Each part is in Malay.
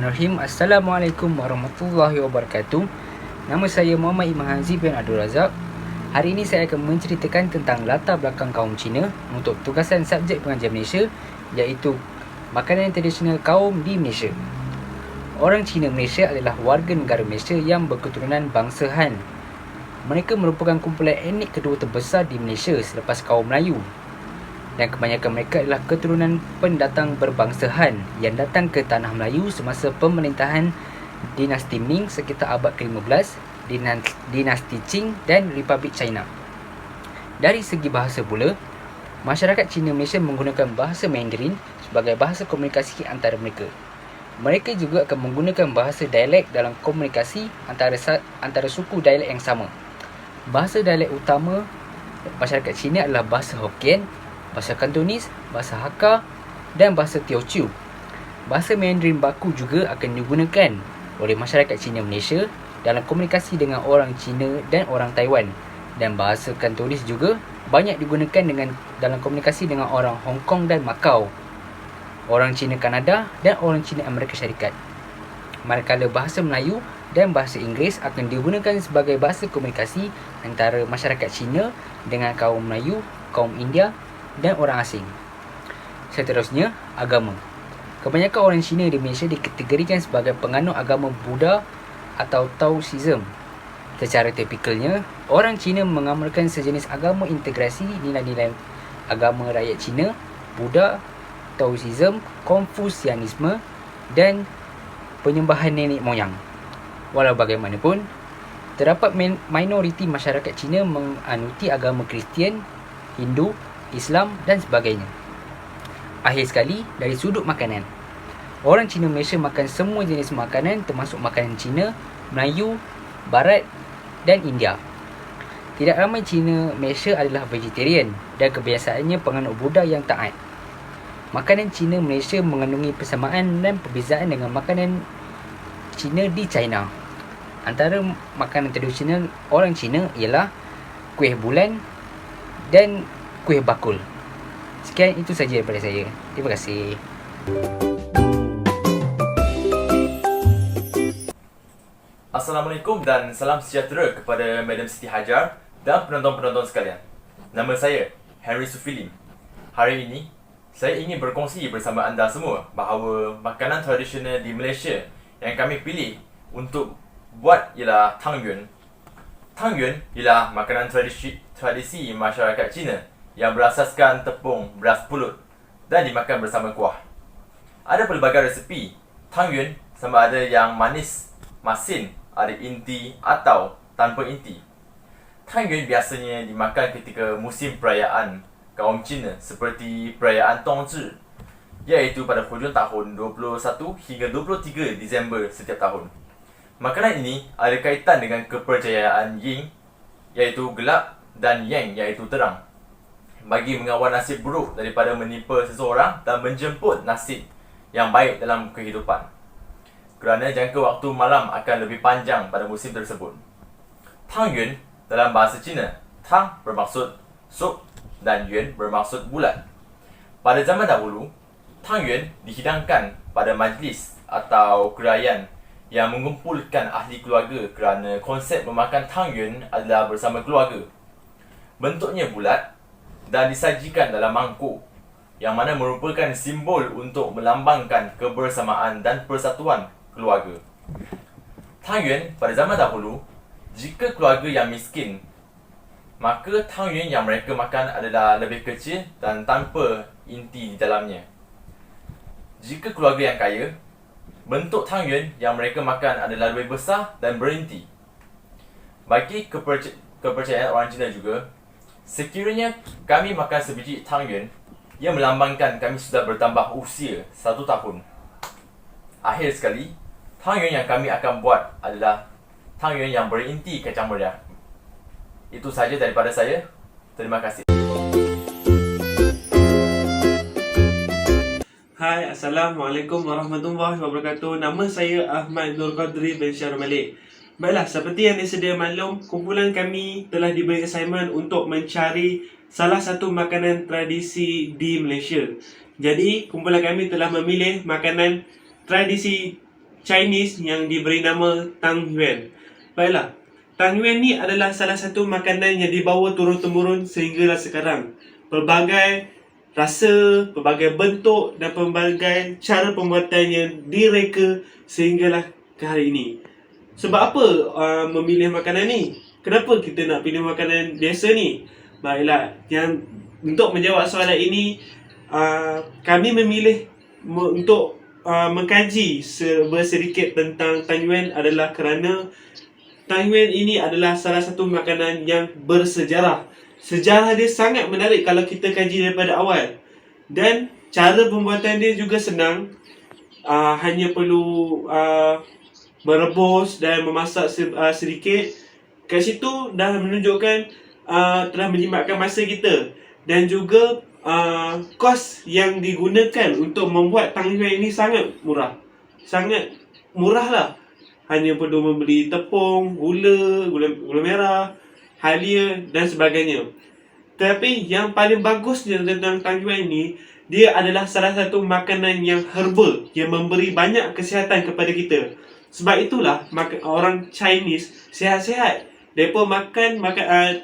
Bismillahirrahmanirrahim. Assalamualaikum warahmatullahi wabarakatuh. Nama saya Muhammad Iman Hanzi bin Abdul Razak. Hari ini saya akan menceritakan tentang latar belakang kaum Cina untuk tugasan subjek pengajian Malaysia, iaitu makanan tradisional kaum di Malaysia. Orang Cina Malaysia adalah warga negara Malaysia yang berketurunan bangsa Han. Mereka merupakan kumpulan etnik kedua terbesar di Malaysia selepas kaum Melayu. Dan kebanyakan mereka adalah keturunan pendatang berbangsa Han yang datang ke Tanah Melayu semasa pemerintahan dinasti Ming sekitar abad ke-15, dinasti Qing dan Republik China. Dari segi bahasa pula, masyarakat Cina Malaysia menggunakan bahasa Mandarin sebagai bahasa komunikasi antara mereka. Mereka juga akan menggunakan bahasa dialek dalam komunikasi antara suku dialek yang sama. Bahasa dialek utama masyarakat Cina adalah bahasa Hokkien, bahasa Kantonis, bahasa Hakka dan bahasa Teochew. Bahasa Mandarin baku juga akan digunakan oleh masyarakat Cina Malaysia dalam komunikasi dengan orang Cina dan orang Taiwan. Dan bahasa Kantonis juga banyak digunakan dalam komunikasi dengan orang Hong Kong dan Macau, orang Cina Kanada dan orang Cina Amerika Syarikat. Manakala bahasa Melayu dan bahasa Inggeris akan digunakan sebagai bahasa komunikasi antara masyarakat Cina dengan kaum Melayu, kaum India dan orang asing. Seterusnya, agama. Kebanyakan orang Cina di Malaysia dikategorikan sebagai penganut agama Buddha atau Taoism. Secara tipikalnya, orang Cina mengamalkan sejenis agama integrasi nilai-nilai agama rakyat Cina, Buddha, Taoism, Konfusianisme dan penyembahan nenek moyang. Walau bagaimanapun, terdapat minoriti masyarakat Cina menganuti agama Kristian, Hindu, Islam dan sebagainya. Akhir sekali, dari sudut makanan, orang Cina Malaysia makan semua jenis makanan termasuk makanan Cina, Melayu, Barat dan India. Tidak ramai Cina Malaysia adalah vegetarian dan kebiasaannya penganut Buddha yang taat. Makanan Cina Malaysia mengandungi persamaan dan perbezaan dengan makanan Cina di China. Antara makanan tradisional orang Cina ialah kuih bulan dan kuih bakul. Sekian, itu saja daripada saya. Terima kasih. Assalamualaikum dan salam sejahtera kepada Madam Siti Hajar dan penonton-penonton sekalian. Nama saya Henry Sufilim. Hari ini, saya ingin berkongsi bersama anda semua bahawa makanan tradisional di Malaysia yang kami pilih untuk buat ialah Tang Yuan. Tang Yuan ialah makanan tradisi masyarakat Cina yang berasaskan tepung beras pulut dan dimakan bersama kuah. Ada pelbagai resepi Tang Yuan, sama ada yang manis, masin, ada inti atau tanpa inti. Tang Yuan biasanya dimakan ketika musim perayaan kaum Cina seperti perayaan Tongzhi, iaitu pada hujung tahun 21 hingga 23 Disember setiap tahun. Makanan ini ada kaitan dengan kepercayaan Yin, iaitu gelap, dan Yang, iaitu terang, bagi mengawal nasib buruk daripada menimpa seseorang dan menjemput nasib yang baik dalam kehidupan. Kerana jangka waktu malam akan lebih panjang pada musim tersebut. Tang Yuan dalam bahasa Cina, Tang bermaksud sup dan Yuan bermaksud bulat. Pada zaman dahulu, Tang Yuan dihidangkan pada majlis atau kerajaan yang mengumpulkan ahli keluarga kerana konsep memakan Tang Yuan adalah bersama keluarga. Bentuknya bulat dan disajikan dalam mangkuk, yang mana merupakan simbol untuk melambangkan kebersamaan dan persatuan keluarga. Tang Yuan pada zaman dahulu, jika keluarga yang miskin, maka Tang Yuan yang mereka makan adalah lebih kecil dan tanpa inti di dalamnya. Jika keluarga yang kaya, bentuk Tang Yuan yang mereka makan adalah lebih besar dan berinti. Bagi kepercayaan orang Cina juga, sekiranya kami makan sebiji Tang Yuan, ia melambangkan kami sudah bertambah usia 1 tahun. Akhir sekali, Tang Yuan yang kami akan buat adalah Tang Yuan yang berinti kacang merah. Itu sahaja daripada saya. Terima kasih. Hai, Assalamualaikum warahmatullahi wabarakatuh. Nama saya Ahmad Nur Qadri bin Syarul Malik. Baiklah, seperti yang disedia maklum, kumpulan kami telah diberi assignment untuk mencari salah satu makanan tradisi di Malaysia. Jadi, kumpulan kami telah memilih makanan tradisi Chinese yang diberi nama Tang Yuan. Baiklah, Tang Yuan ni adalah salah satu makanan yang dibawa turun-temurun sehinggalah sekarang. Pelbagai rasa, pelbagai bentuk dan pelbagai cara pembuatan yang direka sehinggalah ke hari ini. Sebab apa memilih makanan ni? Kenapa kita nak pilih makanan biasa ni? Baiklah, untuk menjawab soalan ini, kami memilih untuk mengkaji sedikit tentang Tang Yuan adalah kerana Tang Yuan ini adalah salah satu makanan yang bersejarah. Sejarah dia sangat menarik kalau kita kaji daripada awal. Dan cara pembuatan dia juga senang. Hanya perlu merebus dan memasak sedikit. Kat situ dah menunjukkan telah menjimatkan masa kita. Dan juga kos yang digunakan untuk membuat Tang Yuan ini sangat murah. Sangat murah lah. Hanya perlu membeli tepung, gula merah, halia dan sebagainya. Tapi yang paling bagusnya tentang Tang Yuan ini, dia adalah salah satu makanan yang herbal yang memberi banyak kesihatan kepada kita. Sebab itulah orang Chinese sihat-sihat. Mereka makan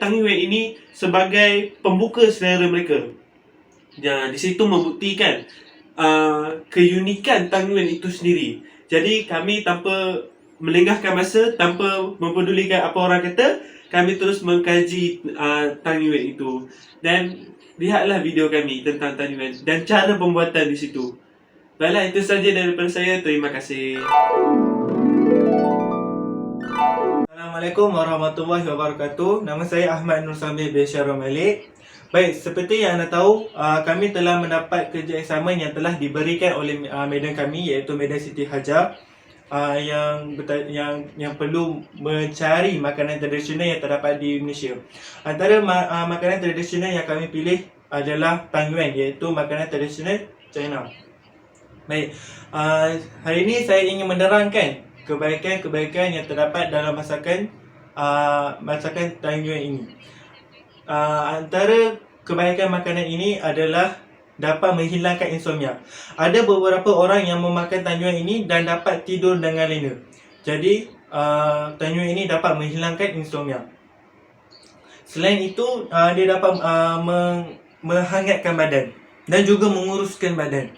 Tang Yuan ini sebagai pembuka selera mereka. Di situ membuktikan keunikan Tang Yuan itu sendiri. Jadi kami tanpa melengahkan masa, tanpa mempedulikan apa orang kata, kami terus mengkaji Tang Yuan itu. Dan lihatlah video kami tentang Tang Yuan dan cara pembuatan di situ. Baiklah, itu saja daripada saya. Terima kasih. Assalamualaikum warahmatullahi wabarakatuh. Nama saya Ahmad Nur Sambil bin Syarul Malik. Baik, seperti yang anda tahu, kami telah mendapat kerja assignment yang telah diberikan oleh medan kami, iaitu medan Siti Hajar, yang perlu mencari makanan tradisional yang terdapat di Malaysia. Antara makanan tradisional yang kami pilih adalah Tang Yuan, iaitu makanan tradisional China. Baik, hari ini saya ingin menerangkan kebaikan-kebaikan yang terdapat dalam masakan Tang Yuan ini. Antara kebaikan makanan ini adalah dapat menghilangkan insomnia. Ada beberapa orang yang memakan Tang Yuan ini dan dapat tidur dengan lena. Jadi Tang Yuan ini dapat menghilangkan insomnia. Selain itu, dia dapat menghangatkan badan dan juga menguruskan badan.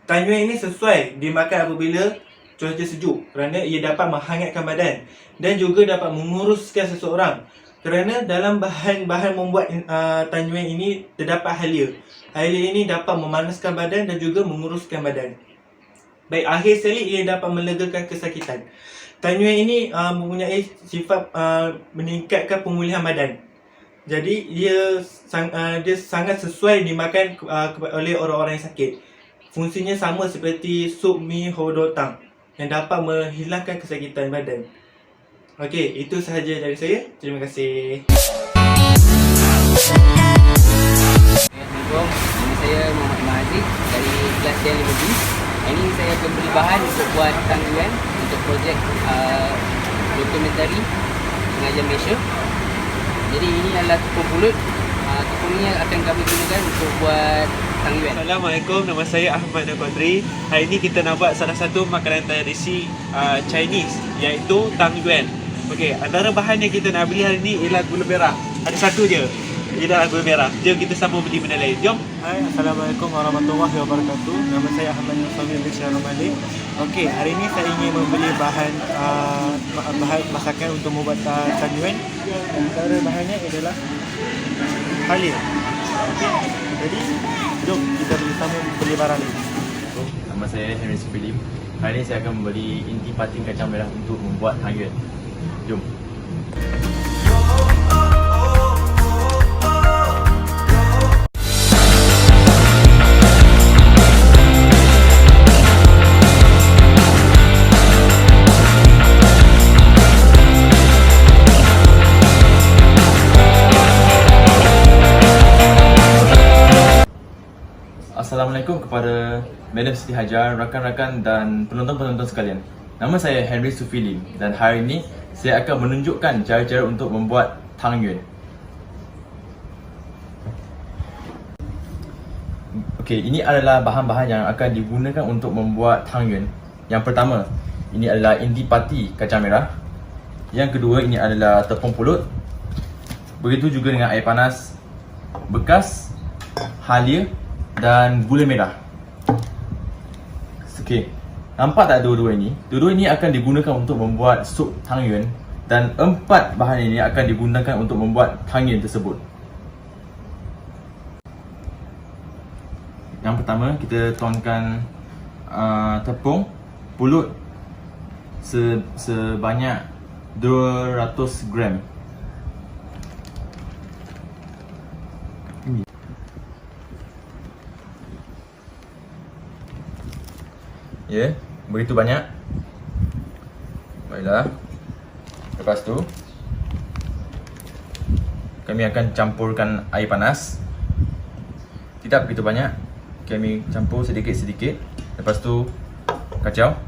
Tang Yuan ini sesuai dimakan apabila cuaca sejuk kerana ia dapat menghangatkan badan dan juga dapat menguruskan seseorang. Kerana dalam bahan-bahan membuat Tang Yuan ini terdapat halia. Halia ini dapat memanaskan badan dan juga menguruskan badan. Baik, akhir sekali ia dapat melegakan kesakitan. Tang Yuan ini mempunyai sifat meningkatkan pemulihan badan. Jadi dia sangat sesuai dimakan oleh orang-orang yang sakit. Fungsinya sama seperti sup mi hodotang yang dapat menghilangkan kesakitan badan. Okey, itu sahaja dari saya. Terima kasih. Assalamualaikum, nama saya Muhammad Mahazib dari kelas yang 5B. Ini saya akan beri bahan untuk buat Tang Yuan untuk projek dokumentari pengajian Malaysia. Jadi ini adalah tepung pulut. Tepung ini akan kami gunakan untuk buat Tang Yuan. Assalamualaikum, nama saya Ahmad Nur Qadri. Hari ini kita nak buat salah satu makanan tradisi Chinese, iaitu Tang Yuan. Okey, antara bahan yang kita nak beli hari ini ialah gula merah. Ada satu je. Ia adalah gula merah. Jom kita sama beli benda lain. Jom. Hai, Assalamualaikum warahmatullahi wabarakatuh. Nama saya Ahmad Nur Sambil bin Syarul Malik. Okey, hari ini saya ingin membeli bahan masakan untuk membuat Tang Yuan. Antara bahannya adalah halia. Okey, jadi jom kita bersama beli barang ini. Nama saya Henry Sufilim. Hari ini saya akan membeli inti patin kacang merah untuk membuat Tang Yuan. Jom. Assalamualaikum kepada Madam Siti Hajar, rakan-rakan dan penonton-penonton sekalian. Nama saya Henry Sufilim dan hari ini saya akan menunjukkan cara-cara untuk membuat Tang Yuan. Okey, ini adalah bahan-bahan yang akan digunakan untuk membuat tang yuan. Yang pertama, ini adalah intipati kacang merah. Yang kedua, ini adalah tepung pulut. Begitu juga dengan air panas bekas, halia dan gula merah. Okey, nampak tak dua-dua ini? Dua-dua ini akan digunakan untuk membuat sup tang yuan dan 4 bahan ini akan digunakan untuk membuat tang yuan tersebut. Yang pertama, kita tuangkan tepung pulut sebanyak 200 gram. Ya, begitu banyak. Baiklah. Lepas tu kami akan campurkan air panas. Tidak begitu banyak. Kami campur sedikit-sedikit. Lepas tu kacau.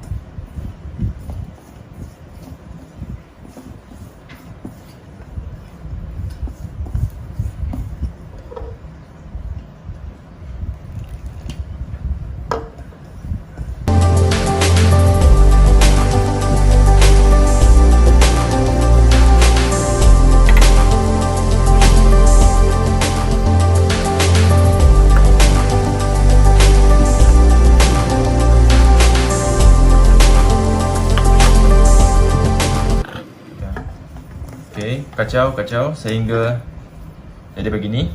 Okey, kacau sehingga jadi begini.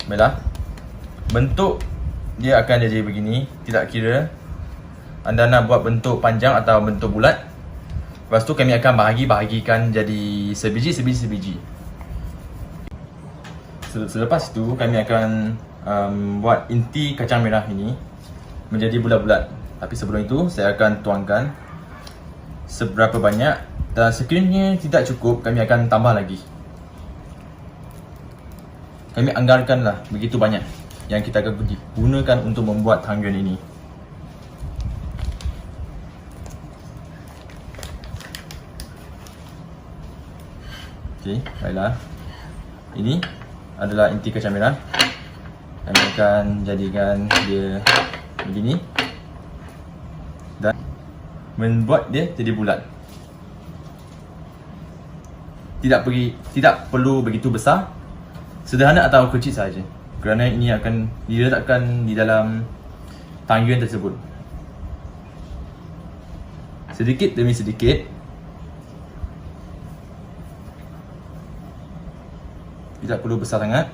Baiklah. Bentuk dia akan jadi begini, tidak kira anda nak buat bentuk panjang atau bentuk bulat. Lepas tu kami akan bahagikan jadi sebiji. Selepas itu kami akan buat inti kacang merah ini menjadi bulat-bulat. Tapi sebelum itu saya akan tuangkan seberapa banyak, dan sekiranya tidak cukup kami akan tambah lagi. Kami anggarkanlah begitu banyak yang kita akan gunakan untuk membuat tang yuan ini. Okey, baiklah. Ini adalah inti kacang merah. Kami akan jadikan dia begini dan membuat dia jadi bulat. Tidak perlu begitu besar, sederhana atau kecil saja, kerana ini akan diletakkan di dalam tang yuan tersebut. Sedikit demi sedikit. Tidak perlu besar sangat.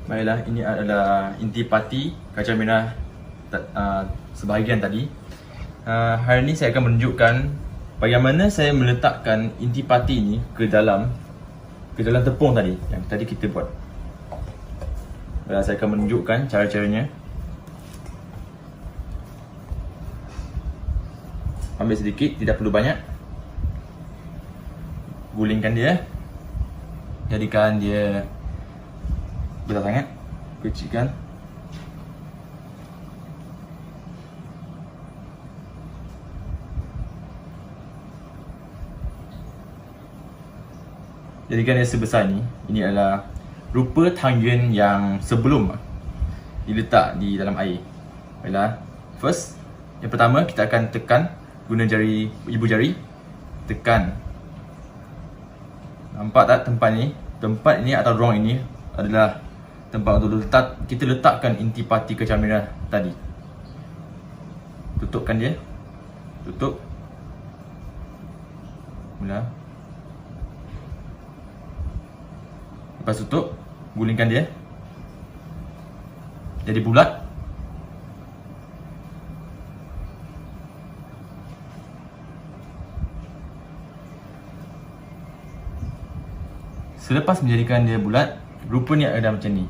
Baiklah, ini adalah intipati kacang merah sebahagian tadi. Hari ini saya akan menunjukkan bagaimana saya meletakkan intipati ini ke dalam tepung tadi yang tadi kita buat. Baiklah, saya akan menunjukkan cara-caranya. Ambil sedikit, tidak perlu banyak. Gulingkan dia. Jadikan dia besar sangat. Kecilkan. Jadikan dia sebesar ini. Ini adalah rupa tang yuan yang sebelum diletak di dalam air. Baiklah. First, yang pertama kita akan tekan guna jari, ibu jari. Tekan. Nampak tak tempat ni? Tempat ini atau ruang ini adalah tempat untuk kita letakkan intipati kacang merah tadi. Tutupkan dia. Tutup. Mula. Lepas tutup, gulingkan dia. Jadi bulat. Selepas menjadikan dia bulat, rupanya ada macam ni.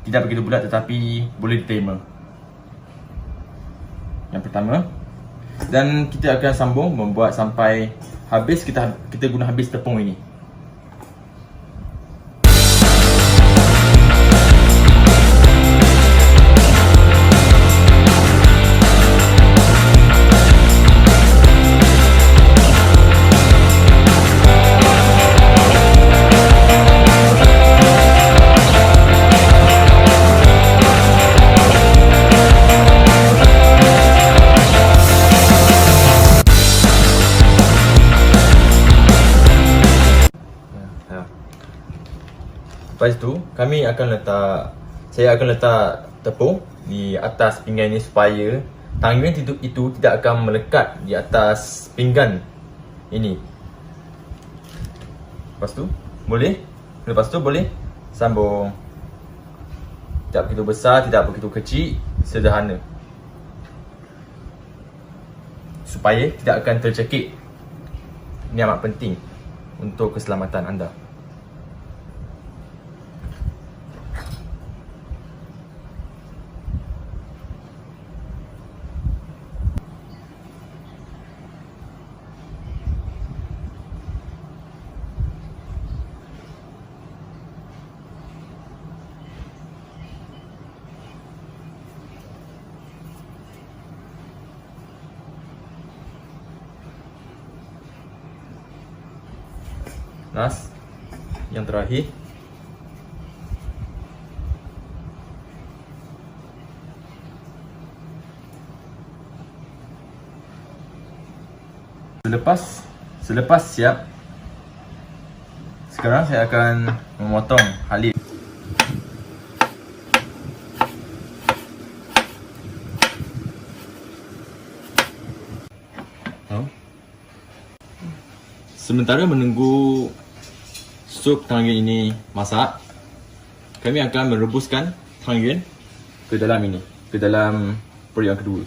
Tidak begitu bulat tetapi boleh diterima. Yang pertama. Dan kita akan sambung membuat sampai habis. Kita guna habis tepung ini. Lepas tu, saya akan letak tepung di atas pinggan ini supaya tanggen itu tidak akan melekat di atas pinggan ini. Lepas tu boleh sambung. Tidak begitu besar, tidak begitu kecil, sederhana. Supaya tidak akan tercekik. Ini amat penting untuk keselamatan anda. Yang terakhir, selepas siap, sekarang saya akan memotong halif. Sementara menunggu sup tanggen ini masak, kami akan merebuskan tanggen ke dalam ini, ke dalam periuk yang kedua.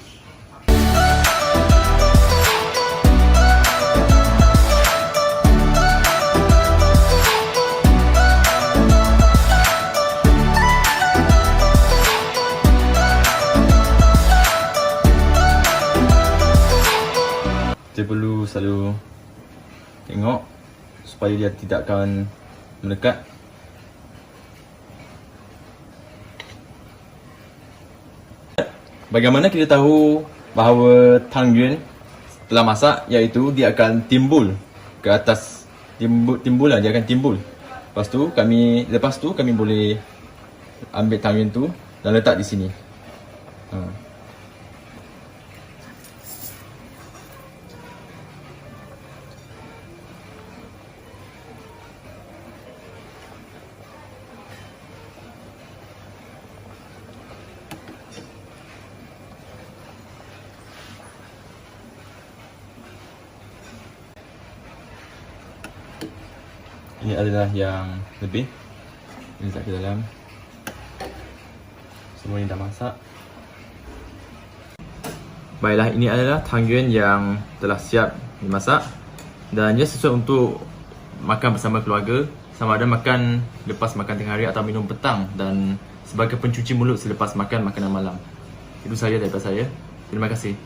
Kita perlu selalu tengok supaya dia tidak akan melekat. Bagaimana kita tahu bahawa tanggen telah masak, iaitu dia akan timbul ke atas. Dia akan timbul. Lepas tu kami boleh ambil tanggen tu dan letak di sini. Ini adalah yang lebih. Ini letak ke dalam. Semua ini dah masak. Baiklah, ini adalah tanggen yang telah siap dimasak. Dan ia sesuai untuk makan bersama keluarga. Sama ada makan lepas makan tengah hari atau minum petang. Dan sebagai pencuci mulut selepas makan makanan malam. Itu sahaja daripada saya. Terima kasih.